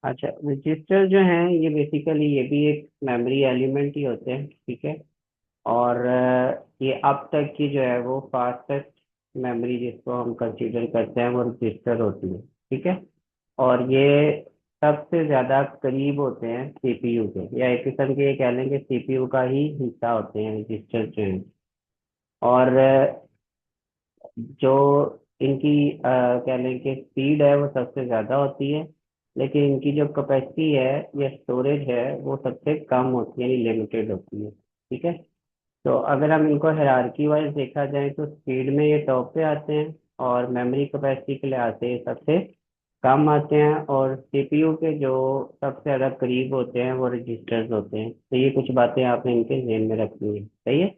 अच्छा, रजिस्टर जो हैं ये बेसिकली ये भी एक मेमोरी एलिमेंट ही होते हैं, ठीक है। और ये अब तक की जो है वो फास्टेस्ट मेमोरी जिसको हम कंसीडर करते हैं वो रजिस्टर होती है, ठीक है। और ये सबसे ज्यादा करीब होते हैं सीपीयू के, या एक किस्म के ये कह लें कि सीपीयू का ही हिस्सा होते हैं रजिस्टर जो हैं। और जो इनकी कह लें कि स्पीड है वो सबसे ज़्यादा होती है, लेकिन इनकी जो कैपेसिटी है या स्टोरेज है वो सबसे कम होती है, यानी लिमिटेड होती है, ठीक है। तो अगर हम इनको हायरार्की वाइज देखा जाए तो स्पीड में ये टॉप पे आते हैं, और मेमोरी कैपेसिटी के लिहाज से ये सबसे कम आते हैं, और सीपीयू के जो सबसे ज़्यादा करीब होते हैं वो रजिस्टर्स होते हैं। तो ये कुछ बातें आपने इनके ध्यान में रखनी है, सही है।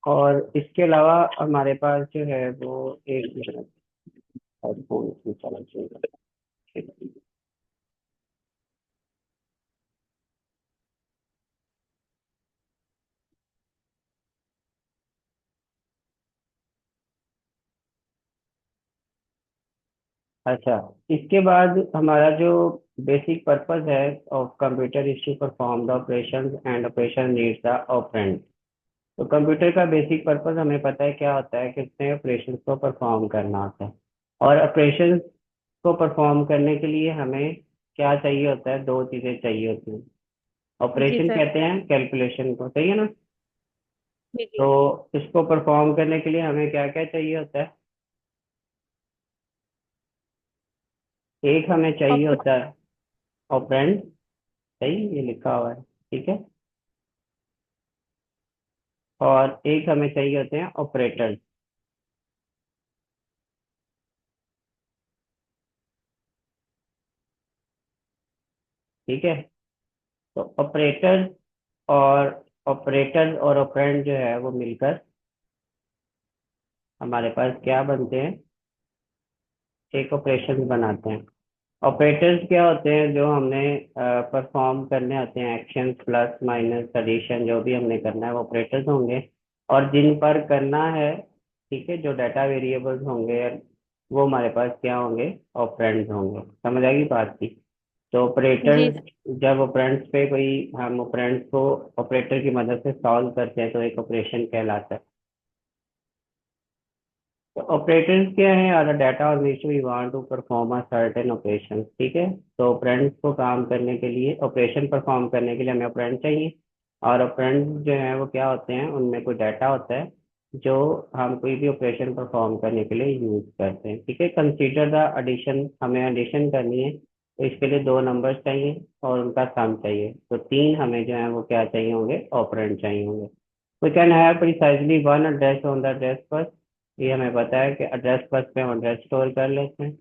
और इसके अलावा हमारे पास जो है वो एक मिनट, हेडफोन इसमें चला चाहिए। अच्छा, इसके बाद हमारा जो बेसिक पर्पस है of computer is to perform the operation and operation needs the operand. तो कंप्यूटर का बेसिक पर्पस हमें पता है क्या होता है कि उसने ऑपरेशन को परफॉर्म करना होता है। और ऑपरेशन को परफॉर्म करने के लिए हमें क्या चाहिए होता है, दो चीजें चाहिए होती हैं। जी ऑपरेशन सर। कहते हैं कैलकुलेशन को, सही है ना। जी जी। तो इसको परफॉर्म करने के लिए हमें क्या क्या चाहिए होता है। एक हमें चाहिए ऑप होता है ऑपरेंड, सही ये लिखा हुआ है, ठीक है। और एक हमें चाहिए होते हैं ऑपरेटर, ठीक है। तो ऑपरेटर और ऑपरेंड जो है वो मिलकर हमारे पास क्या बनते हैं, एक ऑपरेशन बनाते हैं। ऑपरेटर्स क्या होते हैं, जो हमने परफॉर्म करने होते हैं, एक्शन प्लस माइनस एडिशन जो भी हमने करना है वो ऑपरेटर्स होंगे। और जिन पर करना है, ठीक है, जो डाटा वेरिएबल्स होंगे वो हमारे पास क्या होंगे, ऑपरेंड्स होंगे। समझ आएगी बात की। तो जी ऑपरेटर्स, सर। जब ऑपरेंड्स पे कोई हम ऑपरेंड्स को ऑपरेटर की मदद से सॉल्व करते हैं तो एक ऑपरेशन कहलाता है। तो ऑपरेटर्स क्या है, और डाटा और which we want to perform a certain operation, ठीक है। तो ऑपरेंड्स को काम करने के लिए, ऑपरेशन परफॉर्म करने के लिए हमें ऑपरेंड चाहिए। और ऑपरेंड्स जो है वो क्या होते हैं, उनमें कोई डाटा होता है जो हम कोई भी ऑपरेशन परफॉर्म करने के लिए यूज करते हैं, ठीक है। कंसीडर द एडिशन, हमें एडिशन करनी है तो इसके लिए दो नंबर्स चाहिए और उनका सम चाहिए, तो तीन हमें जो है वो क्या चाहिए होंगे, ऑपरेंड चाहिए होंगे। We can have precisely one address on the address bus, ये हमें पता है कि एड्रेस बस पे हम एड्रेस स्टोर कर लेते हैं।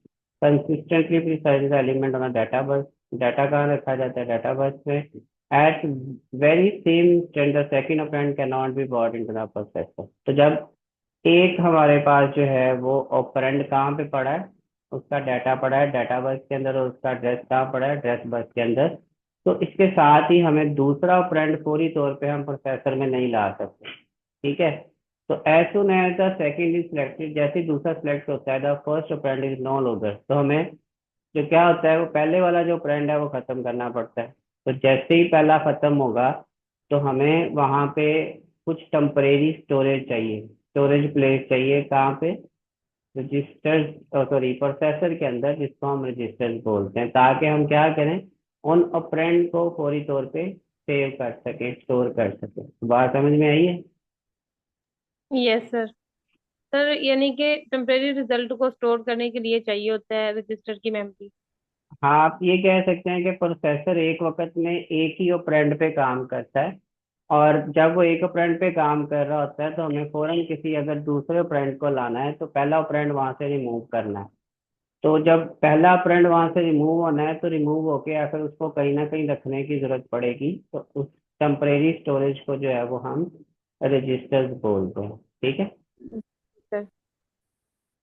Consistently precise element on data bus, data कहाँ रखा जाता है, डाटा बस पे। At very same standard second operand can not be bought into the processor. तो जब एक हमारे पास जो है वो ऑपरेंड कहाँ पे पड़ा है, उसका डाटा पड़ा है डाटा बस के अंदर, और उसका एड्रेस कहाँ पड़ा है, एड्रेस बस के अंदर। तो इसके साथ ही हमें दूसरा ऑपरेंड फौरी तौर पे हम प्रोसेसर में नहीं ला सकते, ठीक है। तो as soon as the second is selected, जैसे ही दूसरा सिलेक्ट होता है the first operand is no longer, तो हमें जो क्या होता है वो पहले वाला जो ऑपरेंड है वो खत्म करना पड़ता है। तो जैसे ही पहला खत्म होगा तो हमें वहां पे कुछ टेम्परेरी स्टोरेज चाहिए, स्टोरेज प्लेस चाहिए, कहाँ पे, रजिस्टर, सॉरी प्रोसेसर के अंदर, जिसको हम रजिस्टर बोलते हैं, ताकि हम क्या करें, उन ऑपरेंड को फौरी तौर पे सेव कर सके, स्टोर कर सके। बात समझ में आई है। Yes sir. सर यानी कि टेम्परेरी रिजल्ट को स्टोर करने के लिए चाहिए होता है रजिस्टर की मेमोरी। हाँ, आप ये कह सकते हैं कि प्रोसेसर एक वक्त में एक ही ऑपरेंड पे काम करता है, और जब वो एक ऑपरेंड पे काम कर रहा होता है तो हमें फौरन किसी अगर दूसरे ऑपरेंड को लाना है तो पहला ऑपरेंड वहां से रिमूव करना है। तो जब पहला ऑपरेंड वहां से रिमूव होना है तो रिमूव होके या फिर उसको कहीं ना कहीं रखने की जरूरत पड़ेगी, तो उस टेम्परेरी स्टोरेज को जो है वो हम रजिस्टर्स बोलते हैं, ठीक है। Sir.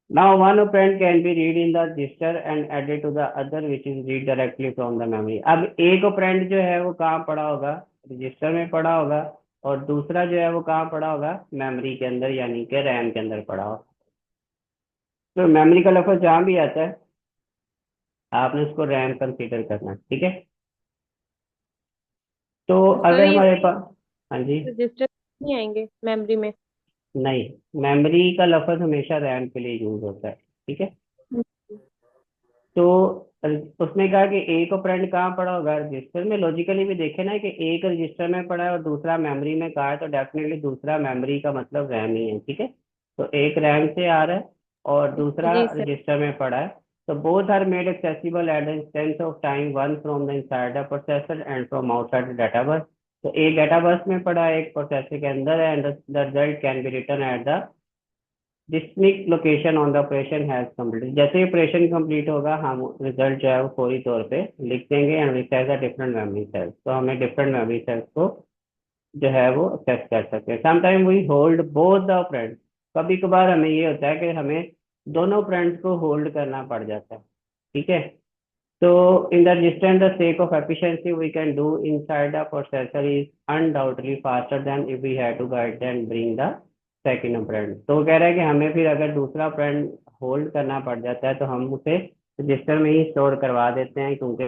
Now one operand can be read in the register and added to the other which is read directly from the memory। अब एक ऑपरेंड जो है वो कहाँ पड़ा होगा, रजिस्टर में पड़ा होगा, और दूसरा जो है वो कहाँ पड़ा होगा, मेमोरी के अंदर, यानी कि रैम के अंदर पड़ा होगा। तो मेमोरी का लफ्ज जहाँ भी आता है आपने उसको रैम कंसीडर करना है, ठीक है। तो सर अगर ये हमारे पास, हाँ जी, रजिस्टर नहीं आएंगे मेमोरी में? नहीं, मेमोरी का लफ्ज हमेशा रैम के लिए यूज होता है, ठीक है। तो उसने कहा कि एक ऑपरेंड कहाँ पड़ा होगा, रजिस्टर में। लॉजिकली भी देखे ना कि एक रजिस्टर में पड़ा है और दूसरा मेमोरी में कहा है, तो डेफिनेटली दूसरा मेमोरी का मतलब रैम ही है, ठीक है। तो एक रैम से आ रहा है और दूसरा जी सर। रजिस्टर में पड़ा है। तो both are made accessible at the instance of time, one from the inside the processor and from outside the data bus. तो एक डाटा बस में पड़ा है, एक प्रोसेसर के अंदर है, and the result can be return at the discrete location on the operation has complete. जैसे ही ऑपरेशन कंप्लीट होगा हम रिजल्ट जो है वो फौरी तौर पे लिख देंगे, and which has a different memory cells. तो हमें डिफरेंट मेमोरी सेल्स को जो है वो एक्सेस कर सकते हैं। Sometime we hold both the operand. कभी कभार हमें ये होता है कि हमें दोनों ऑपरेंड्स को होल्ड करना पड़ जाता है, ठीक है। तो in the distance, the sake of efficiency we can do inside the processor is undoubtedly faster than if we had to guide and bring the second operand। तो वो कह रहा है कि हमें फिर अगर दूसरा ऑपरेंड होल्ड करना पड़ जाता है तो हम उसे रजिस्टर में ही स्टोर करवा देते हैं, क्योंकि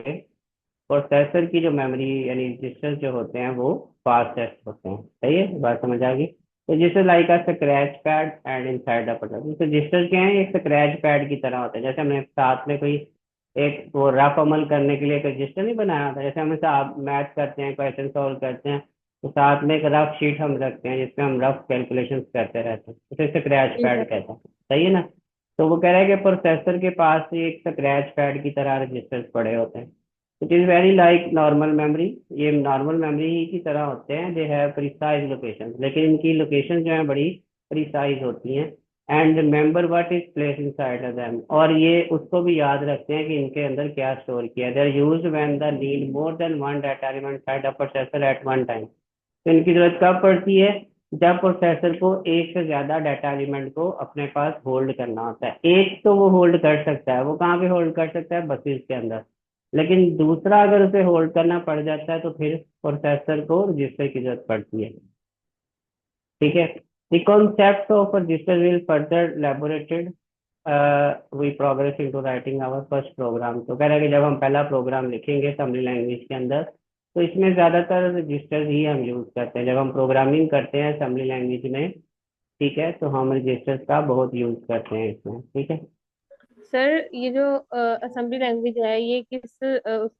प्रोसेसर की जो मेमोरी यानी रजिस्टर जो होते हैं वो फास्टेस्ट होते हैं। सही है, बात समझ आ गई। तो जैसे like a scratch pad and inside the processor, register क्या है, एक स्क्रैच पैड की तरह होता है। जैसे हमने साथ में कोई एक वो रफ अमल करने के लिए एक रजिस्टर नहीं बनाया होता, जैसे हम साथ मैथ करते हैं, क्वेश्चन सॉल्व करते हैं, तो साथ में एक रफ शीट हम रखते हैं जिसपे हम रफ कैलकुलेशंस करते रहते हैं, उसे स्क्रैच जी पैड सर। कहते हैं। सही है ना। तो वो कह रहा है कि प्रोसेसर के पास एक स्क्रैच पैड की तरह रजिस्टर्स पड़े होते हैं। It is very like normal memory. ये नॉर्मल मेमोरी ही की तरह होते हैं, दे हैव प्रिसाइज लोकेशन, लेकिन इनकी लोकेशन जो है बड़ी प्रिसाइज होती हैं। And remember what is place inside of them, और ये उसको भी याद रखते हैं कि इनके अंदर क्या स्टोर किया है। They are used when the need more than one data element side of processor at one time. तो इनकी जरूरत कब पड़ती है, जब प्रोसेसर को एक से ज्यादा डाटा एलिमेंट को अपने पास होल्ड करना होता है। एक तो वो होल्ड कर सकता है, वो कहाँ पे होल्ड कर सकता है, बसेस के अंदर। लेकिन दूसरा अगर उसे होल्ड करना पड़ जाता है तो फिर प्रोसेसर को रजिस्टर की जरूरत पड़ती है, ठीक है। The concept of a register will further elaborated we progress into writing our first program। तो कह रहा है कि जब हम पहला प्रोग्राम लिखेंगे असेंबली लैंग्वेज के अंदर, तो इसमें ज्यादातर रजिस्टर्स ही हम यूज करते हैं। जब हम प्रोग्रामिंग करते हैं असेंबली लैंग्वेज में, ठीक है, तो हम रजिस्टर्स का बहुत यूज करते हैं इसमें, ठीक है। सर ये जो असेंबली लैंग्वेज है ये किस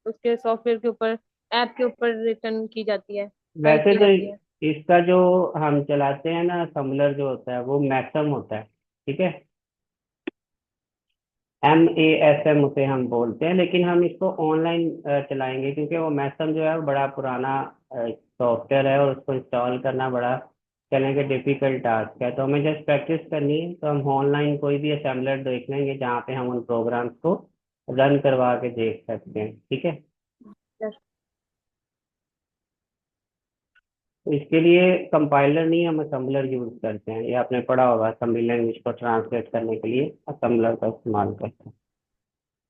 उसके सॉफ्टवेयर के ऊपर, ऐप के ऊपर रिटर्न की जाती है, टाइप वैसे की तो जाती है? इसका जो हम चलाते हैं ना असेंबलर जो होता है वो मैक्सम होता है, ठीक है। MASM उसे हम बोलते हैं, लेकिन हम इसको ऑनलाइन चलाएंगे क्योंकि वो मैसम जो है वो बड़ा पुराना सॉफ्टवेयर है और उसको इंस्टॉल करना बड़ा कहने के डिफिकल्ट टास्क है। तो हमें जस्ट प्रैक्टिस करनी है, तो हम ऑनलाइन कोई भी असेंबलर देख लेंगे जहाँ पे हम उन प्रोग्राम्स को रन करवा के देख सकते हैं, ठीक है। सर तो इसके लिए कंपाइलर नहीं, हम असेंबलर यूज करते हैं। ये आपने पढ़ा होगा, असेंबली लैंग्वेज को ट्रांसलेट करने के लिए असेंबलर का इस्तेमाल करते हैं।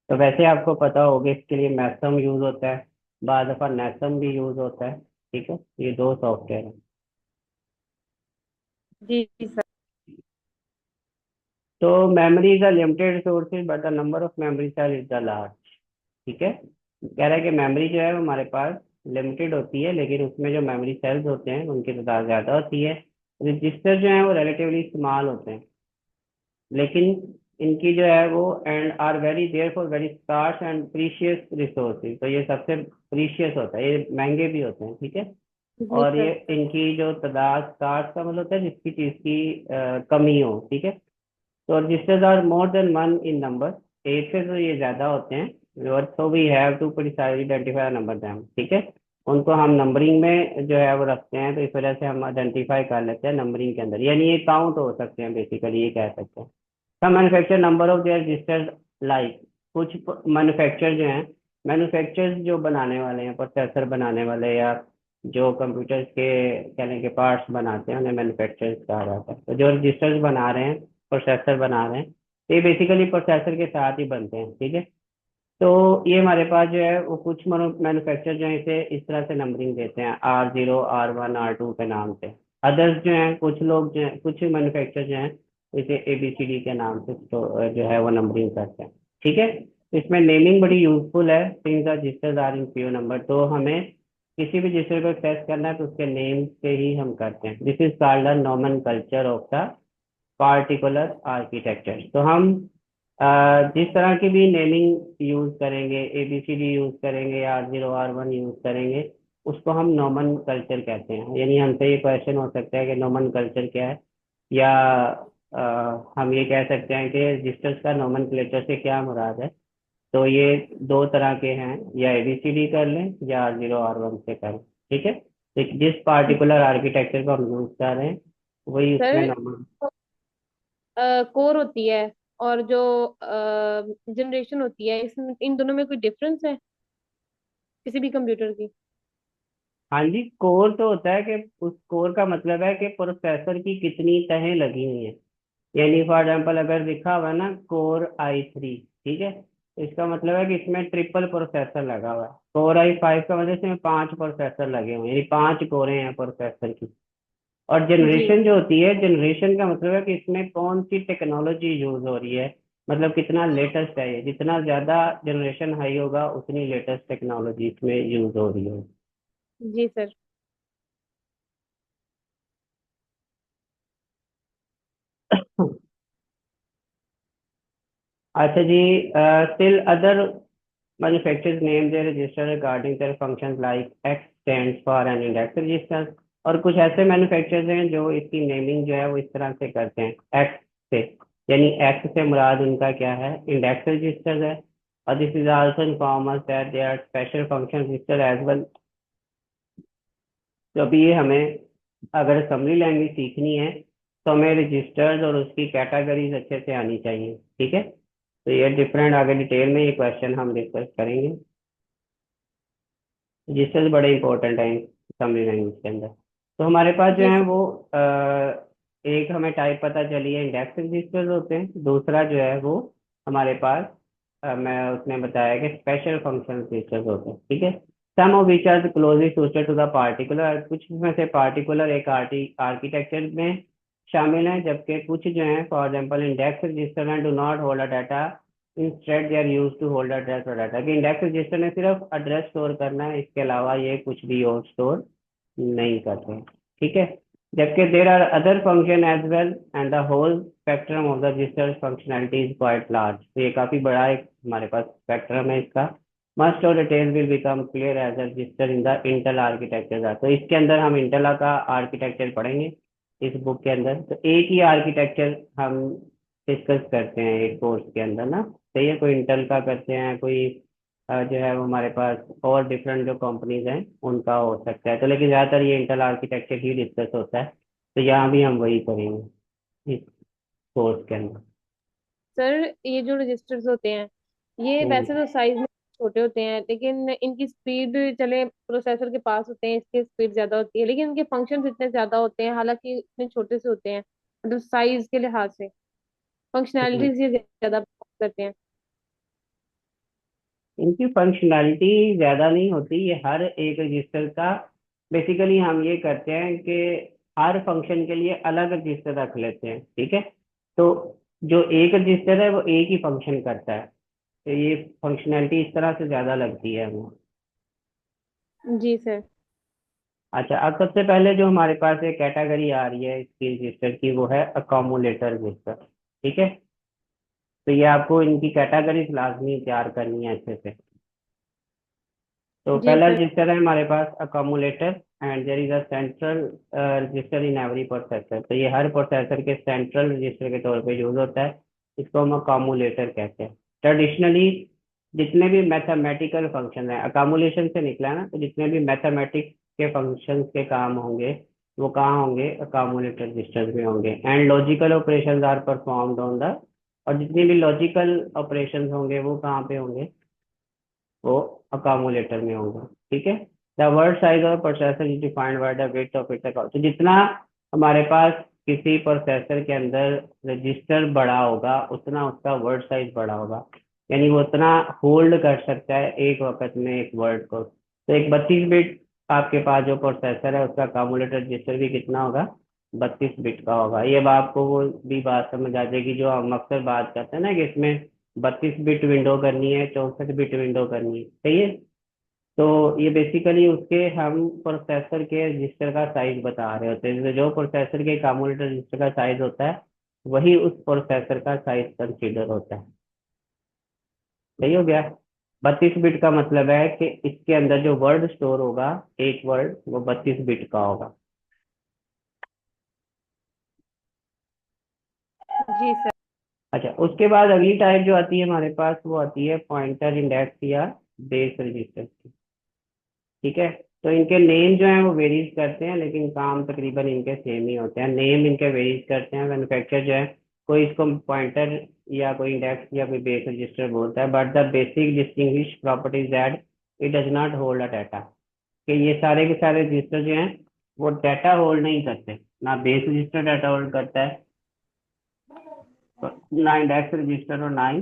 तो वैसे आपको पता होगा इसके लिए मैसम यूज होता है, बाद दफा नैसम भी यूज होता है, ठीक है। ये दो सॉफ्टवेयर है। जी सर। तो memory is a limited resources but the number of memory cell is the large, ठीक है। कह रहा है कि मेमोरी जो है वो हमारे पास लिमिटेड होती है, लेकिन उसमें जो मेमोरी सेल्स होते हैं उनकी तादाद ज्यादा होती है। रजिस्टर जो है वो रिलेटिवली स्मॉल होते हैं, लेकिन इनकी जो है वो and are very therefore very scarce and precious resources. तो ये सबसे प्रीशियस होता है, ये महंगे भी होते हैं, ठीक है। जी और ये सर। इनकी जो तादाद, स्कार्स का मतलब होता है जिसकी चीज की कमी हो, ठीक है। तो registers are more than one in number, एक से तो ये ज्यादा होते हैं, और so we have to precisely identify number them, ठीक है। उनको हम नंबरिंग में जो है वो रखते हैं, तो इस वजह से हम आइडेंटिफाई कर लेते हैं नंबरिंग के अंदर, यानी ये काउंट हो सकते हैं, बेसिकली ये कह सकते हैं। some manufacture number of their registers like, कुछ मैन्युफैक्चर जो हैं, मैन्युफैक्चरर्स जो बनाने वाले हैं, प्रोसेसर बनाने वाले या जो कंप्यूटर्स के कहने के पार्ट्स बनाते हैं उन्हें मैन्युफैक्चरर्स कहा जाता है। तो जो रजिस्टर्स बना रहे हैं, प्रोसेसर बना रहे हैं, ये बेसिकली प्रोसेसर के साथ ही बनते हैं, ठीक है। तो ये हमारे पास जो है वो कुछ मैन्युफैक्चर जो है इसे इस तरह से नंबरिंग देते हैं, R0 R1 R2 के नाम से। अदर्स जो हैं, कुछ लोग जो हैं, कुछ मैन्युफैक्चर जो हैं इसे ABCD के नाम से जो है वो नंबरिंग करते हैं। ठीक है, इसमें नेमिंग बड़ी यूजफुल है, since the registers are in PO number. तो हमें किसी भी रजिस्टर को एक्सेस करना है तो उसके नेम से ही हम करते हैं। This is called the nomenclature of the particular architecture. तो हम जिस तरह की भी नेमिंग यूज करेंगे, ABCD यूज करेंगे या R0 R1 यूज करेंगे, उसको हम नोमन कल्चर कहते हैं। यानी हमसे ये क्वेश्चन हो सकता है कि नोमन कल्चर क्या है, या हम ये कह सकते हैं कि रजिस्टर्स का नोमन कल्चर से क्या मुराद है। तो ये दो तरह के हैं, या ABCD कर लें या R0 R1 से करें। ठीक है, तो जिस पार्टिकुलर आर्किटेक्चर को हम यूज कर रहे हैं वही उसमें सर, नोमन। कोर होती है और जो जनरेशन होती है, इसमें इन दोनों में कोई डिफरेंस है किसी भी कंप्यूटर की? हाँ जी, कोर तो होता है कि उस कोर का मतलब है कि प्रोसेसर की कितनी तहें लगी हुई हैं। यानी फॉर एग्जाम्पल अगर लिखा हुआ है ना Core i3, ठीक है, तो इसका मतलब है कि इसमें ट्रिपल प्रोसेसर लगा हुआ है। Core i5 का मतलब इसमें 5 प्रोसेसर लगे हुए हैं, यानी 5 कोरें हैं प्रोसेसर की। और जी जनरेशन जो होती है, जनरेशन का मतलब है कि इसमें कौन सी टेक्नोलॉजी यूज हो रही है, मतलब कितना लेटेस्ट है ये। जितना ज्यादा जनरेशन हाई होगा उतनी लेटेस्ट टेक्नोलॉजी इसमें यूज हो रही है। जी सर। अच्छा जी, still other manufacturers name their register regarding their functions like X stands for an index register। और कुछ ऐसे मैन्युफैक्चरर्स हैं जो इसकी नेमिंग जो है वो इस तरह से करते हैं X से। यानी X से मुराद उनका क्या है, इंडेक्स रजिस्टर है। और this is also inform us that they are special function register as well. तो अभी ये हमें अगर असेंबली लैंग्वेज सीखनी है तो हमें रजिस्टर्स और उसकी कैटेगरीज अच्छे से आनी चाहिए। ठीक है, तो ये डिफरेंट आगे डिटेल में ये क्वेश्चन हम डिस्कस करेंगे। रजिस्टर्स बड़े इंपॉर्टेंट हैं असेंबली लैंग्वेज के अंदर। तो हमारे पास जो जी है सर। वो एक हमें टाइप पता चली है, इंडेक्स रजिस्टर्स होते हैं। दूसरा जो है वो हमारे पास मैं उसने बताया कि स्पेशल फंक्शन रजिस्टर्स होते हैं। ठीक है, some of which are closely suited to the particular. कुछ में से पार्टिकुलर एक आर्किटेक्चर में शामिल है, जबकि कुछ जो है for example index register and do not hold a data, instead they are use to hold address और डाटा। कि इंडेक्स रजिस्टर ने सिर्फ एड्रेस स्टोर करना है, इसके अलावा ये कुछ भी और स्टोर नहीं करते हैं। ठीक है, जबकि there are other function as well and the whole spectrum of the register functionality is quite large. तो ये काफी बड़ा एक हमारे पास स्पेक्ट्रम है इसका। Most of detail will become clear as a register in the Intel architecture. तो इसके अंदर हम इंटेल का आर्किटेक्चर पढ़ेंगे इस बुक के अंदर। तो एक ही आर्किटेक्चर हम डिस्कस करते हैं एक कोर्स के अंदर ना। सही है, कोई इंटेल का करते हैं, कोई जो है वो हमारे पास और डिफरेंट जो कंपनीज हैं उनका हो सकता है। तो लेकिन ज़्यादातर ये इंटेल आर्किटेक्चर ही डिस्कस होता है, तो यहाँ भी हम वही करेंगे इस कोर्स के अंदर। सर, ये जो रजिस्टर्स होते हैं, ये हम्म। वैसे तो साइज में छोटे होते हैं, लेकिन इनकी स्पीड, चले प्रोसेसर के पास होते हैं, इसकी स्पीड ज्यादा होती है, लेकिन इनके फंक्शंस इतने ज्यादा होते हैं, हालांकि इतने छोटे से होते हैं, मतलब साइज के लिहाज से हम्म। फंक्शनैलिटीज ये ज्यादा करते हैं। इनकी फंक्शनैलिटी ज़्यादा नहीं होती, ये हर एक रजिस्टर का बेसिकली हम ये करते हैं कि हर फंक्शन के लिए अलग रजिस्टर रख लेते हैं। ठीक है, तो जो एक रजिस्टर है वो एक ही फंक्शन करता है। तो ये फंक्शनैलिटी इस तरह से ज़्यादा लगती है हमें। जी सर। अच्छा, अब सबसे पहले जो हमारे पास एक कैटेगरी आ रही है इसकी रजिस्टर की, वो है अकोमोलेटर रजिस्टर। ठीक है, तो ये आपको इनकी कैटेगरीज लाजमी तैयार करनी है अच्छे से। तो जी पहला सर। रजिस्टर है हमारे पास accumulator, and there is a central register in every processor. तो ये हर प्रोसेसर के सेंट्रल रजिस्टर के तौर पे यूज होता है, इसको हम अकोमोलेटर कहते हैं। ट्रेडिशनली जितने भी मैथमेटिकल फंक्शन है, अकोमोलेशन से निकला है ना, तो जितने भी मैथमेटिक्स के फंक्शन के काम होंगे वो कहाँ होंगे, अकोमोलेटर रजिस्टर में होंगे। And logical operations are performed on the, और जितने भी लॉजिकल ऑपरेशंस होंगे वो कहाँ पे होंगे, वो अकोमोलेटर में होगा। ठीक है, the word size of processor is defined by the weight of its. तो जितना हमारे पास किसी प्रोसेसर के अंदर रजिस्टर बड़ा होगा उतना उसका वर्ड साइज बड़ा होगा। यानी वो उतना होल्ड कर सकता है एक वक्त में एक वर्ड को। तो एक 32 बिट आपके पास जो प्रोसेसर है उसका अकोमोलेटर रजिस्टर भी कितना होगा, 32 बिट का होगा। ये अब आपको वो भी बात समझ आ जाएगी जो हम अक्सर बात करते हैं ना, कि इसमें 32 बिट विंडो करनी है, 64 बिट विंडो करनी है, सही है। तो ये बेसिकली उसके हम प्रोसेसर के रजिस्टर का साइज बता रहे होते हैं। जो प्रोसेसर के कम्युलेटर रजिस्टर का साइज होता है, वही उस प्रोसेसर का साइज कंसीडर होता है। सही हो गया। 32 बिट का मतलब है कि इसके अंदर जो वर्ड स्टोर होगा, एक वर्ड, वो 32 बिट का होगा। जी सर। अच्छा, उसके बाद अगली टाइप जो आती है हमारे पास, वो आती है पॉइंटर इंडेक्स या बेस रजिस्टर की। ठीक है। तो इनके नेम जो है वो वेरीज करते हैं, लेकिन काम तकरीबन इनके सेम ही होते हैं। नेम इनके वेरीज करते हैं, मैन्युफैक्चर जो है कोई इसको पॉइंटर या कोई इंडेक्स या कोई बेस रजिस्टर बोलता है, but the basic distinguish properties that it does not hold a data. कि ये सारे के सारे रजिस्टर जो हैं वो डाटा होल्ड नहीं करते। ना बेस रजिस्टर डाटा होल्ड करता है, ना इंडेक्स रजिस्टर, और ना ही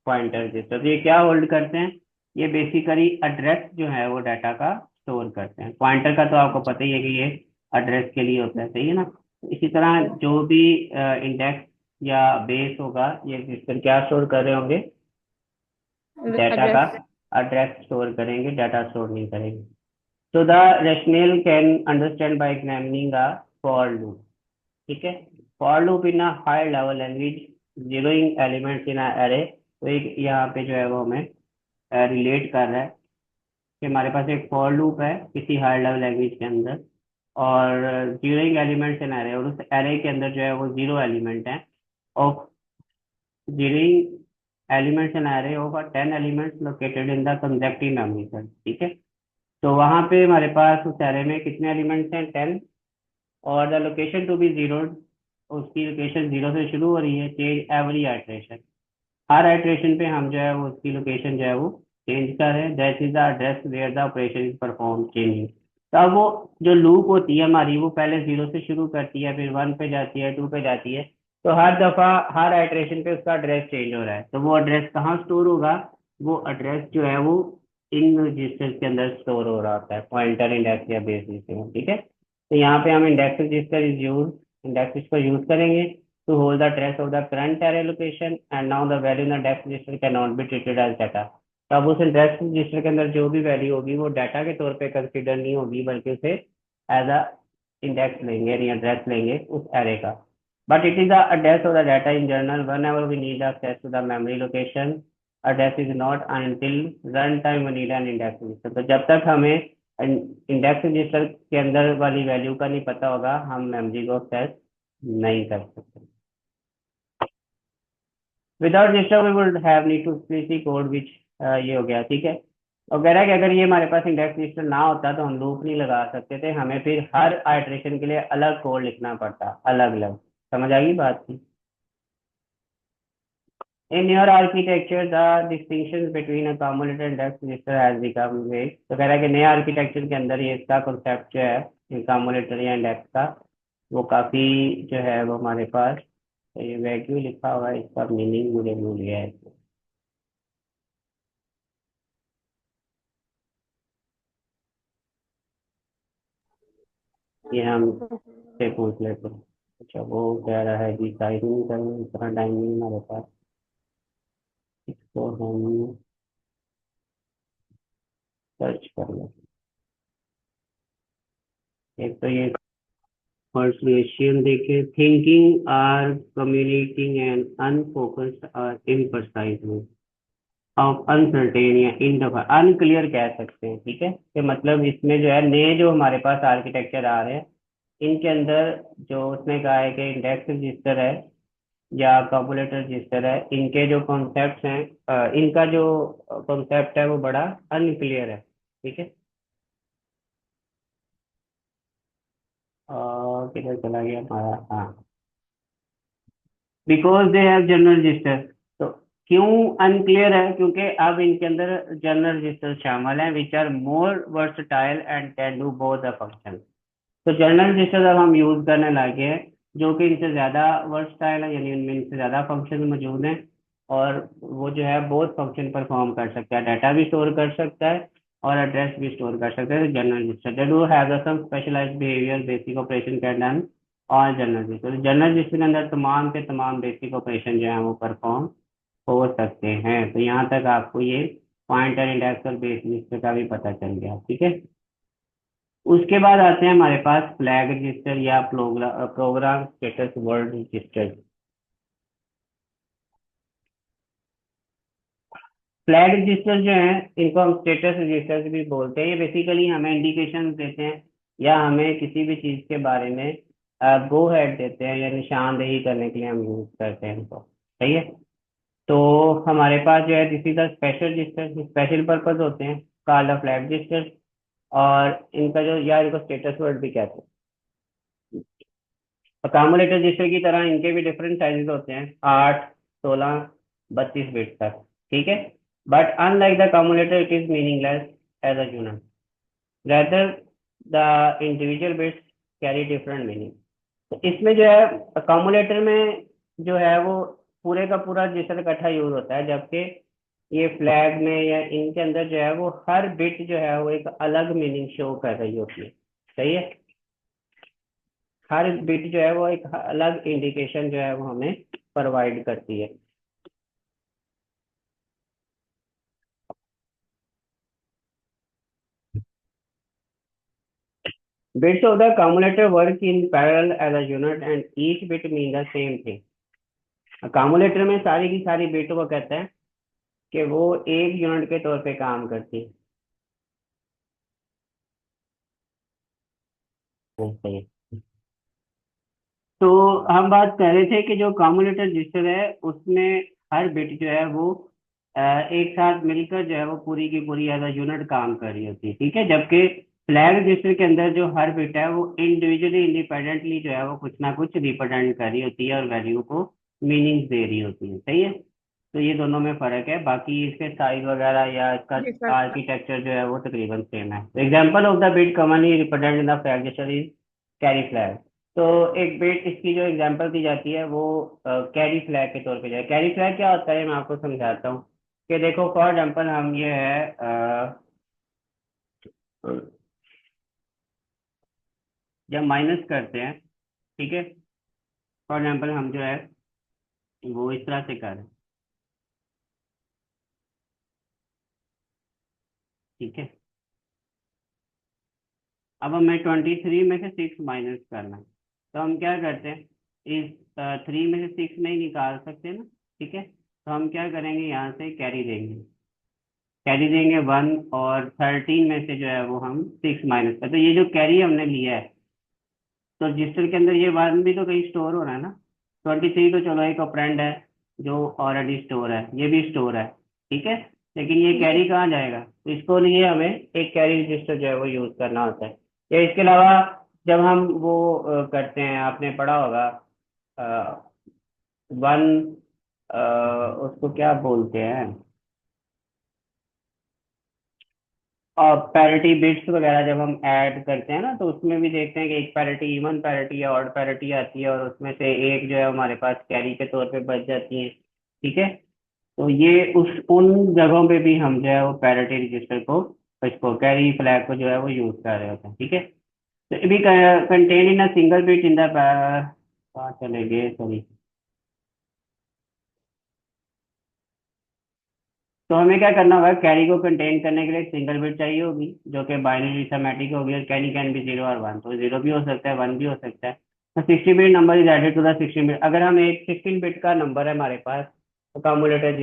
पॉइंटर रजिस्टर। तो ये क्या होल्ड करते हैं? ये बेसिकली एड्रेस जो है वो डाटा का स्टोर करते हैं। पॉइंटर का तो आपको पता ही है कि ये एड्रेस के लिए होता है, सही है ना। तो इसी तरह जो भी इंडेक्स या बेस होगा, ये रजिस्टर क्या स्टोर कर रहे होंगे? डाटा का एड्रेस। एड्रेस स्टोर करेंगे, डाटा स्टोर नहीं करेंगे। So the rationale can understand by examining a for loop. ठीक है। for loop in a high level language zeroing elements in a array। तो एक यहाँ पे जो है वो हमें रिलेट कर रहा है कि हमारे पास एक for loop है किसी हाई लेवल लैंग्वेज के अंदर, और जीरोइंग एलिमेंट्स इन array, और उस array के अंदर जो है वो 0 एलिमेंट है। Of zeroing elements in array of a 10 elements located in the consecutive memory cell। ठीक है। तो वहां पे हमारे पास उस एरे में कितने एलिमेंट्स हैं? 10। और the location to be zero, उसकी लोकेशन जीरो से शुरू हो रही है। चेंज एवरी आइट्रेशन, हर आइट्रेशन पे हम जो है वो उसकी लोकेशन जो है वो चेंज कर रहे हैं। That is the address where the operation is perform changing. तो अब वो जो लूप होती है हमारी, वो पहले जीरो से शुरू करती है, फिर 1 पे जाती है, 2 पे जाती है। तो हर दफा हर आइट्रेशन पे उसका एड्रेस चेंज हो रहा है। तो वो एड्रेस कहाँ स्टोर होगा? वो एड्रेस जो है वो इन रजिस्टर के अंदर स्टोर हो रहा होता है, पॉइंटर इंडेक्स या बेस रजिस्टर। ठीक है। तो यहाँ पे हम index register is use, index को यूज करेंगे to hold the trace of the current array location, and now the value in the index register cannot be treated as data। तो अब उस इंडेक्स रजिस्टर के अंदर जो भी वैल्यू होगी वो डाटा के तौर पे कंसीडर नहीं होगी, बल्कि उसे एज अ इंडेक्स लेंगे, यानी एड्रेस लेंगे उस एरे का। But it is the address of the data in general whenever we need access to the memory location. Address is not until run time we need an index register. तो जब तक हमें index register के अंदर वाली value का नहीं पता होगा, हम मेमोरी को एक्सेस नहीं कर सकते। Without register we would have need to specific code which, ये हो गया। ठीक है। और कह रहा है कि अगर ये हमारे पास इंडेक्स रजिस्टर ना होता तो हम लूप नहीं लगा सकते थे, हमें फिर हर आइटरेशन के लिए अलग कोड लिखना पड़ता, अलग अलग। समझ आ गई बात की? In your architecture the distinction between accumulator index register has become vague. तो कह रहा है कि नए आर्किटेक्चर के अंदर ये इसका कॉन्सेप्ट जो है कम्युलेटर या इंडेक्स का, वो काफी जो है वो हमारे पास, ये वैक्यू लिखा हुआ है, इसका मीनिंग मुझे भूल गया है। ये हम से पूछ लेते हैं। अच्छा, वो कह रहा है कि टाइमिंग करने इतना टाइम नहीं हमारे पास, इसको हम सर्च कर लेते हैं। एक तो ये पर्सुएशन देखे, thinking are communicating and unfocused और इम्प्रेसाइज ऑफ अनसर्टेन या इनडिफाइंड, अनक्लियर कह सकते हैं। ठीक है। कि मतलब इसमें जो है नए जो हमारे पास आर्किटेक्चर आ रहे हैं, इनके अंदर जो उसने कहा है कि इंडेक्स रजिस्टर है या कॉपुलेटर रजिस्टर है, इनके जो कॉन्सेप्ट्स हैं, इनका जो कॉन्सेप्ट है वो बड़ा अनक्लियर है। ठीक है। और किधर चला गया हमारा? हाँ, because they have general register. तो क्यों अनक्लियर है? क्योंकि अब इनके अंदर जनरल रजिस्टर शामिल हैं which are more versatile and can do both the function. तो जनरल रजिस्टर अब हम यूज करने लगे हैं, जो कि इनसे ज्यादा वर्सटाइल है, यानी उनमें इनसे ज्यादा फंक्शन मौजूद हैं। और वो जो है बहुत फंक्शन परफॉर्म कर सकता है, डाटा भी स्टोर कर सकता है, और एड्रेस भी स्टोर कर सकते हैं general register. They do have some specialized behaviour, basic operation can done और जनरल रजिस्टर। जनरल रजिस्टर के अंदर तमाम के तमाम बेसिक ऑपरेशन जो है वो परफॉर्म हो सकते हैं। तो यहाँ तक आपको ये पॉइंटर, इंडेक्स और बेस रजिस्टर का भी पता चल गया, ठीक है। उसके बाद आते हैं हमारे पास फ्लैग रजिस्टर या program status word register. Flag register जो है इनको हम स्टेटस रजिस्टर भी बोलते हैं। ये बेसिकली हमें इंडिकेशन देते हैं या हमें किसी भी चीज के बारे में गो हेड देते हैं या निशानदेही करने के लिए हम यूज करते हैं इनको, सही है। तो हमारे पास जो है this is the special register, special purpose होते हैं कॉल्ड फ्लैग रजिस्टर। और इनका जो या इनको स्टेटस वर्ड भी कहते हैं। अकामुलेटर रजिस्टर की तरह इनके भी डिफरेंट साइजेस होते हैं, 8, 16, 32 बिट तक, ठीक है। But unlike the accumulator it is meaningless as a unit, rather the individual bits carry different meaning। तो इसमें जो है अकामुलेटर में जो है वो पूरे का पूरा रजिस्टर इकट्ठा यूज होता है, जबकि ये फ्लैग में या इनके अंदर जो है वो हर बिट जो है वो एक अलग मीनिंग शो कर रही होती है, सही है। हर बिट जो है वो एक अलग इंडिकेशन जो है वो हमें प्रोवाइड करती है। Bits of the accumulator work in parallel as a unit and each bit mean the same thing। accumulator में सारी की सारी बिट को कहते हैं कि वो एक यूनिट के तौर पे काम करती है, सही है। तो हम बात कर रहे थे कि जो कम्युलेटर रजिस्टर है उसमें हर बिट जो है वो एक साथ मिलकर जो है वो पूरी की पूरी एज अ यूनिट काम कर रही होती है, ठीक है। जबकि फ्लैग रजिस्टर के अंदर जो हर बिट है वो इंडिविजुअली इंडिपेंडेंटली जो है वो कुछ ना कुछ रिप्रेजेंट कर रही होती है और वैल्यू को मीनिंग दे रही होती है, सही है। तो ये दोनों में फर्क है, बाकी इसके साइज वगैरह या इसका जी सर। आर्किटेक्चर जो है वो तकरीबन सेम है। Example of the bit commonly represent in the flag register is carry flag. तो एक बिट इसकी जो एग्जांपल दी जाती है वो कैरी फ्लैग के तौर पे जाए। कैरी फ्लैग क्या होता है मैं आपको समझाता हूँ कि देखो फॉर एग्जांपल हम ये है जब माइनस करते हैं, ठीक है। फॉर एग्जांपल हम जो है वो इस तरह से कर रहे हैं, ठीक है। अब हमें 23 में से 6 माइनस करना है, तो हम क्या करते हैं, इस 3 में से 6 नहीं निकाल सकते ना, ठीक है। तो हम क्या करेंगे, यहाँ से कैरी देंगे, कैरी देंगे 1, और 13 में से जो है वो हम 6 माइनस करते, तो ये जो कैरी हमने लिया है तो रजिस्टर के अंदर ये 1 भी तो कहीं स्टोर हो रहा है ना। 23 तो चलो एक ऑपरेंड है जो ऑलरेडी स्टोर है, ये भी स्टोर है, ठीक है। लेकिन ये जी कैरी कहाँ जाएगा, तो इसको लिए हमें एक कैरी रजिस्टर जो है वो यूज करना होता है। या इसके अलावा जब हम वो करते हैं, आपने पढ़ा होगा 1, उसको क्या बोलते हैं, और पैरिटी बिट्स वगैरह जब हम ऐड करते हैं ना, तो उसमें भी देखते हैं कि एक पैरिटी इवन पैरिटी या ऑड पैरिटी आती है और उसमें से एक जो है हमारे पास कैरी के तौर पे बच जाती है, ठीक है। तो ये उस उन जगहों पे भी हम जो है वो पैरिटी रजिस्टर को, इसको कैरी फ्लैग को जो है वो यूज कर रहे होते हैं, ठीक है। तो भी contain in a single bit in the, कहाँ चले गए, सॉरी। तो हमें क्या करना होगा, कैरी को कंटेन करने के लिए एक सिंगल बिट चाहिए होगी जो कि बाइनरी अरिथमेटिक होगी, और कैरी कैन बी 0 और 1, तो 0 भी हो सकता है 1 भी हो सकता है। तो 16 bit number is added to the 16 bit. अगर हम एक 16 बिट का नंबर है हमारे पास, अकामुलेटर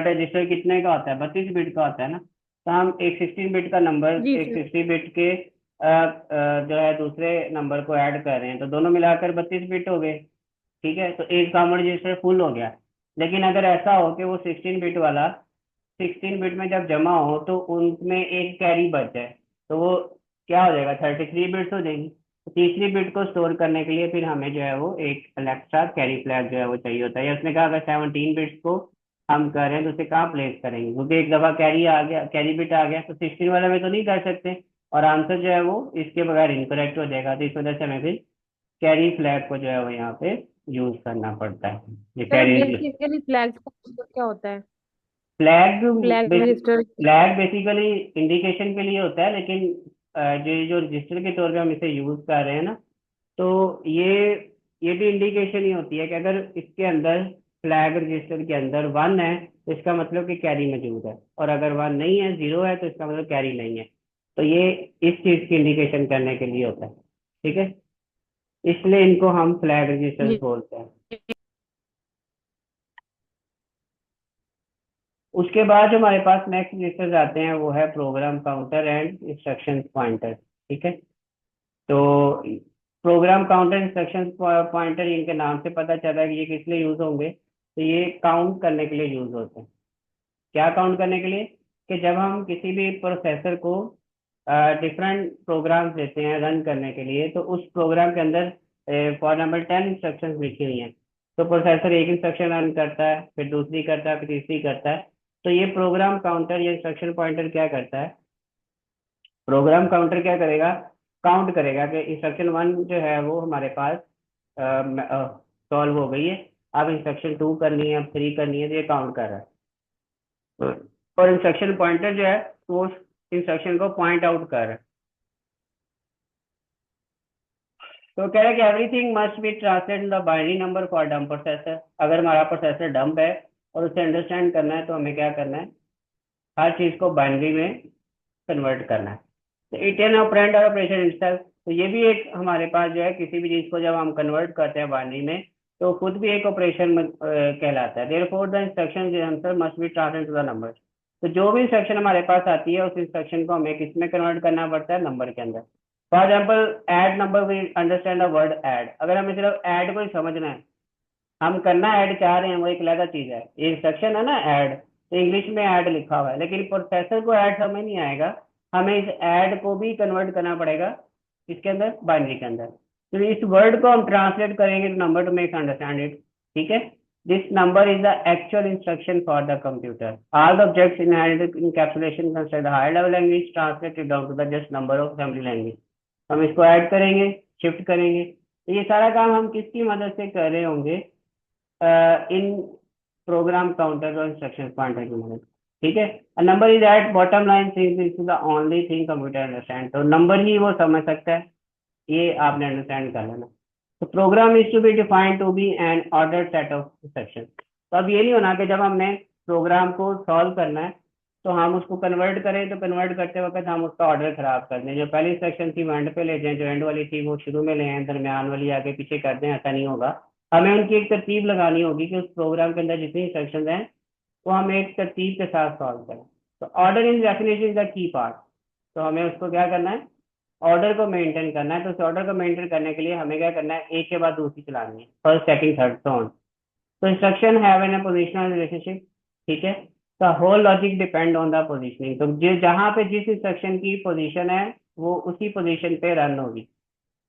रजिस्टर कितने का होता है, 32 बिट का होता है ना। तो हम एक 16 बिट का नंबर जी एक सर। 60 बिट के जो है दूसरे नंबर को ऐड कर रहे हैं, तो दोनों मिलाकर 32 बिट हो गए, ठीक है। तो एक कॉमन रजिस्टर फुल हो गया। लेकिन अगर ऐसा हो कि वो 16 बिट वाला 16 बिट में जब जमा हो तो उनमें एक कैरी बच जाए, तो वो क्या हो जाएगा, 33 बिट्स हो जाएंगी। तो तीसरी बिट को स्टोर करने के लिए फिर हमें जो है वो एक एक्स्ट्रा कैरी फ्लैग जो है वो चाहिए होता है। या उसने कहा अगर 17 बिट्स को हम कर रहे हैं तो उसे कहाँ प्लेस करेंगे, क्योंकि एक दफा कैरी आ गया, कैरी बिट आ गया तो 16 वाला में तो नहीं कर सकते, और आंसर जो है वो इसके बगैर इनकरेक्ट हो जाएगा। तो इस वजह से हमें फिर कैरी फ्लैग को जो है वो यहाँ पे यूज करना पड़ता है, ये सर कैरी। बेसिकली फ्लैग का मतलब क्या होता है? Flag flag basic register. Flag basically indication के लिए होता है, लेकिन जो जो रजिस्टर के तौर पे हम इसे यूज कर रहे हैं ना, तो ये भी इंडिकेशन ही होती है कि अगर इसके अंदर फ्लैग रजिस्टर के अंदर 1 है तो इसका मतलब कि कैरी मौजूद है, और अगर 1 नहीं है, 0 है, तो इसका मतलब कैरी नहीं है। तो ये इस चीज की इंडिकेशन करने के लिए होता है, ठीक है। इसलिए इनको हम फ्लैग रजिस्टर ये बोलते हैं। उसके बाद जो हमारे पास नेक्स्ट रजिस्टर्स आते हैं वो है program counter and instruction pointer, ठीक है। तो प्रोग्राम काउंटर इंस्ट्रक्शन पॉइंटर, इनके नाम से पता चला है कि ये किस लिए यूज होंगे, तो ये काउंट करने के लिए यूज होते हैं। क्या काउंट करने के लिए? कि जब हम किसी भी प्रोसेसर को डिफरेंट प्रोग्राम्स देते हैं रन करने के लिए, तो उस प्रोग्राम के अंदर फॉर एग्जाम्पल 10 इंस्ट्रक्शंस लिखी हुई हैं, तो प्रोसेसर एक इंस्ट्रक्शन रन करता है, फिर दूसरी करता है, फिर तीसरी करता है। तो ये प्रोग्राम काउंटर या इंस्ट्रक्शन पॉइंटर क्या करता है? प्रोग्राम काउंटर क्या करेगा? काउंट करेगा कि इंस्ट्रक्शन 1 जो है वो हमारे पास सॉल्व हो गई है, अब इंस्ट्रक्शन 2 करनी है, अब 3 करनी है, तो ये काउंट कर रहा है। और इंस्ट्रक्शन पॉइंटर जो है वो इंस्ट्रक्शन को पॉइंट आउट कर रहा है। तो कह रहा है कि everything must be translate in the binary number for डम प्रोसेसर। अगर हमारा प्रोसेसर डम्प है और उसे अंडरस्टैंड करना है, तो हमें क्या करना है? हर चीज को बाइनरी में कन्वर्ट करना है। तो इट एन ऑपरेंड और ऑपरेशन इटसेल्फ, तो ये भी एक हमारे पास जो है, किसी भी चीज को जब हम कन्वर्ट करते हैं बाइनरी में, तो खुद भी एक ऑपरेशन कहलाता है। Therefore the instruction answer must be translate to the number. तो जो भी इंस्ट्रक्शन हमारे पास आती है, उस इंस्ट्रक्शन को हमें किस में कन्वर्ट करना पड़ता है? नंबर के अंदर। For example add number, we understand the word add. अगर हमें सिर्फ ऐड को ही समझना है, हम करना ऐड चाह रहे हैं, वो एक अलग चीज है। ये इंस्ट्रक्शन है ना ऐड, तो इंग्लिश में ऐड लिखा हुआ है, लेकिन प्रोसेसर को ऐड समझ नहीं आएगा। हमें इस ऐड को भी कन्वर्ट करना पड़ेगा इसके अंदर, बाइनरी के अंदर। तो इस वर्ड को हम ट्रांसलेट करेंगे to number to make understand it, ठीक है। This number is the actual instruction for the computer. All the objects inherited encapsulation consider higher level language translated down to the just number of assembly language. हम इसको add करेंगे, shift करेंगे, तो ये सारा काम हम किसकी मदद से कर रहे होंगे? इन प्रोग्राम काउंटर और इंस्ट्रक्शन पॉइंटर की मदद, ठीक है। Number is at bottom line thing, this is the only thing computer understand. तो नंबर ही वो समझ सकता है, ये आपने अंडरस्टैंड कर लेना। तो program is to be defined to be an order set of instruction. तो अब ये नहीं होना कि जब हमने प्रोग्राम को सॉल्व करना है तो हम उसको कन्वर्ट करें, तो कन्वर्ट करते वक्त हम उसका ऑर्डर खराब कर दें। जो पहली इंस्ट्रक्शन थी वो एंड पे ले जाएं, जो एंड वाली थी वो शुरू में ले आए, दरमियान वाली आगे पीछे कर दें, ऐसा नहीं होगा। हमें उनकी एक तरतीब लगानी होगी कि उस प्रोग्राम के अंदर जितनी इंस्ट्रक्शन हैं वो हम एक तरतीब के साथ सॉल्व करें। तो order in definition is the key part. तो हमें उसको क्या करना है? ऑर्डर को मेंटेन करना है। तो उस ऑर्डर को मेंटेन करने के लिए हमें क्या करना है? एक के बाद दूसरी चलानी है, first second third so on. तो instruction have an positional relationship, ठीक है। The whole logic depend on the positioning. तो जहाँ पे जिस इंस्ट्रक्शन की पोजीशन है वो उसी पोजीशन पे रन होगी।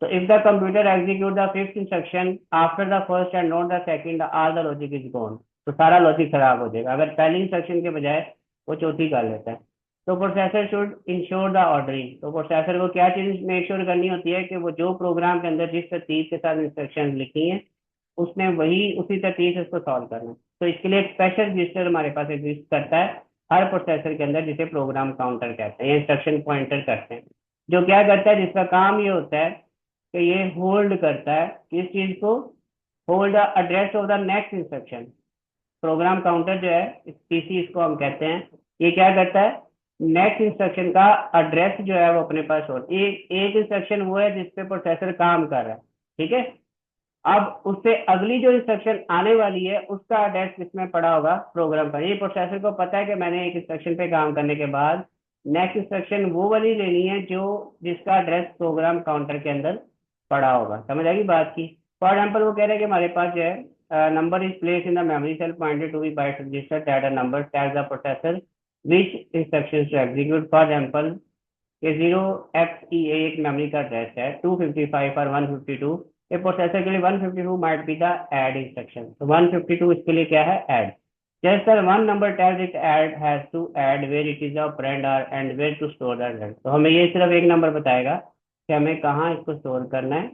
तो if the computer execute the fifth instruction after the first and not the second, all the logic is gone. तो सारा लॉजिक खराब हो जाएगा अगर पहली इंस्ट्रक्शन के बजाय वो चौथी कर लेता है। तो processor should ensure the ordering. तो प्रोसेसर को क्या चीज मेक श्योर करनी होती है कि वो जो प्रोग्राम के अंदर जिस तरतीब के साथ इंस्ट्रक्शन लिखी हैं, उसने वही उसी तरतीब से उसको सॉल्व करना है। तो इसके लिए एक स्पेशल रजिस्टर हमारे पास एग्जिस्ट करता है हर प्रोसेसर के अंदर, जिसे प्रोग्राम काउंटर कहते हैं या इंस्ट्रक्शन पॉइंटर कहते हैं। जो क्या करता है, जिसका काम ये होता है कि ये होल्ड करता है किस चीज को? Hold the address of the next instruction. Program counter जो है, पीसी इसको हम कहते हैं, ये क्या करता है? नेक्स्ट इंस्ट्रक्शन का एड्रेस जो है वो अपने पास हो। एक एक इंस्ट्रक्शन वो है जिसपे प्रोसेसर काम कर रहा है, ठीक है। अब उससे अगली जो इंस्ट्रक्शन आने वाली है उसका एड्रेस किसमें पड़ा होगा? प्रोग्राम का। ये प्रोसेसर को पता है कि मैंने एक इंस्ट्रक्शन पे काम करने के बाद नेक्स्ट इंस्ट्रक्शन वो वाली लेनी है जो जिसका एड्रेस प्रोग्राम काउंटर के अंदर पड़ा होगा। समझ आएगी बात की? फॉर एग्जाम्पल वो कह रहे हैं कि हमारे पास जो है number is place in the memory cell pointed to be byte register that number tells the processor which instructions to execute. For example ये 0xE एक मेमोरी का एड्रेस है, 255 और 152। ये प्रोसेसर के लिए 152 might be the add instruction. तो 152 इसके लिए क्या है? Add. Just sir one number tells it add has to add where it is a operand or and where to store the result. तो हमें ये सिर्फ एक नंबर बताएगा कि हमें कहाँ इसको स्टोर करना है,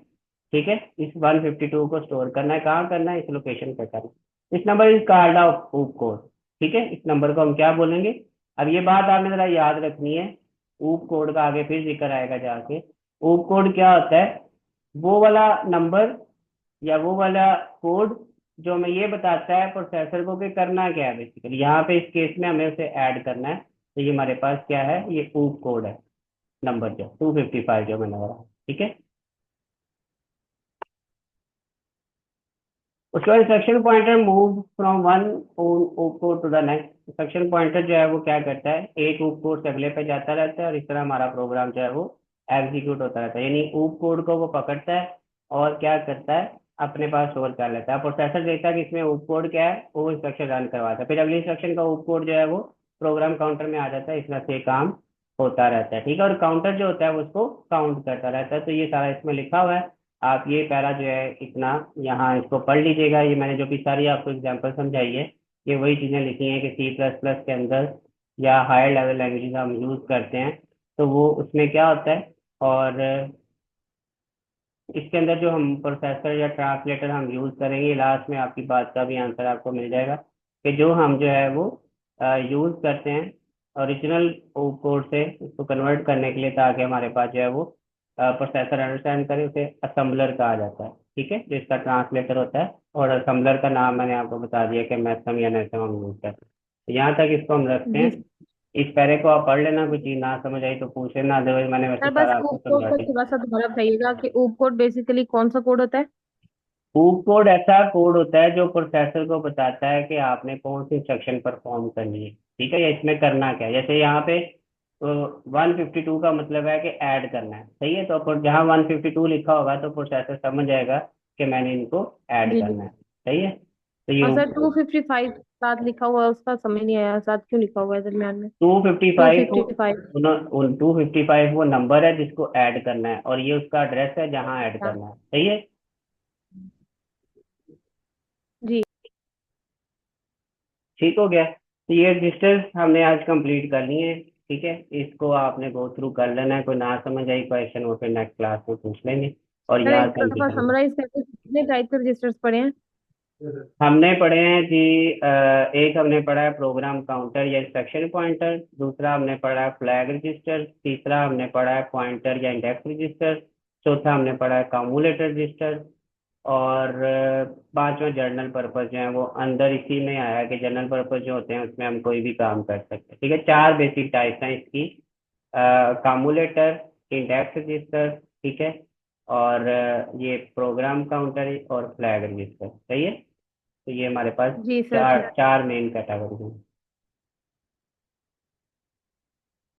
ठीक है। इस 152 को स्टोर करना है, कहाँ करना है? इस लोकेशन पे करना है। इस number is called off code. ठीक है, इस नंबर को हम क्या बोलेंगे। अब ये बात आपने जरा याद रखनी है, ऊप कोड का आगे फिर जिक्र आएगा जाके। ऊप कोड क्या होता है, वो वाला नंबर या वो वाला कोड जो हमें ये बताता है प्रोसेसर को कि करना क्या है। बेसिकली यहाँ पे इस केस में हमें उसे ऐड करना है, तो ये हमारे पास क्या है, ये ऊप कोड है, नंबर जो 255 जो मैंने बोला। ठीक है, उसके बाद instruction pointer move from one op code to the next. Instruction pointer जो है वो क्या करता है, एक ऊप कोड से अगले पे जाता रहता है, और इस तरह हमारा प्रोग्राम जो है वो एग्जीक्यूट होता रहता है। यानी ऊप कोड को वो पकड़ता है और क्या करता है, अपने पास स्टोर कर लेता है। प्रोसेसर देखता है कि इसमें ऊप कोड क्या है, वो इंस्ट्रक्शन रन करवाता है, फिर अगली इंस्ट्रक्शन का ऊप कोड जो है वो प्रोग्राम काउंटर में आ जाता है। इस तरह से काम होता रहता है। ठीक है, और काउंटर जो होता है वो उसको काउंट करता रहता है। तो ये सारा इसमें लिखा हुआ है। आप ये पैरा जो है इतना यहाँ इसको पढ़ लीजिएगा। ये मैंने जो भी सारी आपको एग्जांपल समझाई है, ये वही चीज़ें लिखी हैं कि सी प्लस प्लस के अंदर या हायर लेवल लैंग्वेजेस हम यूज़ करते हैं, तो वो उसमें क्या होता है। और इसके अंदर जो हम प्रोसेसर या ट्रांसलेटर हम यूज़ करेंगे, लास्ट में आपकी बात का भी आंसर आपको मिल जाएगा कि जो हम जो है वो यूज़ करते हैं ओरिजिनल कोड से उसको कन्वर्ट करने के लिए, ताकि हमारे पास जो है वो प्रोसेसर अंडरस्टैंड करे, उसे असम्बलर कहा जाता है। ठीक है, जो इसका ट्रांसलेटर होता है। और असम्बलर का नाम मैंने आपको बता दिया कि मैथम या नैथम हम यूज़ करते हैं। तो यहाँ तक इसको हम रखते जी हैं। इस पैरे को आप पढ़ लेना, कोई चीज़ ना समझ आई तो पूछ लेना, अदरवाइज मैंने वैसे सर बस सारा आपको ऊप कोड समझा का दिया। थोड़ा सा दोबारा बताइएगा कि ऊप कोड बेसिकली कौन सा कोड होता है। ऊप कोड ऐसा कोड होता है जो प्रोसेसर को बताता है कि आपने कौन सी इंस्ट्रक्शन परफॉर्म करनी है। ठीक है, या इसमें करना क्या है। जैसे यहाँ पे 152 का मतलब है कि ऐड करना है, सही है। तो जहाँ 152 लिखा होगा तो प्रोसेसर समझ जाएगा कि मैंने इनको ऐड जी जी। करना है, सही है। तो ये और सर ऊप टू फिफ्टी फाइव साथ लिखा हुआ है, उसका समझ नहीं आया, साथ क्यों लिखा हुआ है दरम्यान में। 255, 255। 255 वो नंबर है जिसको ऐड करना है, और ये उसका एड्रेस है जहाँ ऐड अच्छा। करना है, सही है। जी ठीक हो गया, तो ये रजिस्टर्स हमने आज कंप्लीट कर लिए हैं। ठीक है, इसको आपने गो थ्रू कर लेना है, कोई ना समझ आई क्वेश्चन वो फिर नेक्स्ट क्लास में पूछ लेंगे, और सर, याद एक करके दफा चलेंगे। समराइज करके कितने टाइप के रजिस्टर्स पढ़े हैं। हमने पढ़े हैं जी, एक हमने पढ़ा है प्रोग्राम काउंटर या इंस्ट्रक्शन पॉइंटर, दूसरा हमने पढ़ा है फ्लैग रजिस्टर, तीसरा हमने पढ़ा है पॉइंटर या इंडेक्स रजिस्टर, चौथा हमने पढ़ा है कामुलेटर रजिस्टर, और पांचवा जर्नल पर्पज जो है वो अंदर इसी में आया है कि जनरल पर्पज जो होते हैं उसमें हम कोई भी काम कर सकते हैं। ठीक है, चार बेसिक टाइप्स हैं इसकी, कामुलेटर, इंडेक्स रजिस्टर, ठीक है, और ये प्रोग्राम काउंटर और फ्लैग रजिस्टर, सही है। तो ये हमारे पास जी सर। चार चार मेन कैटेगरी हैं।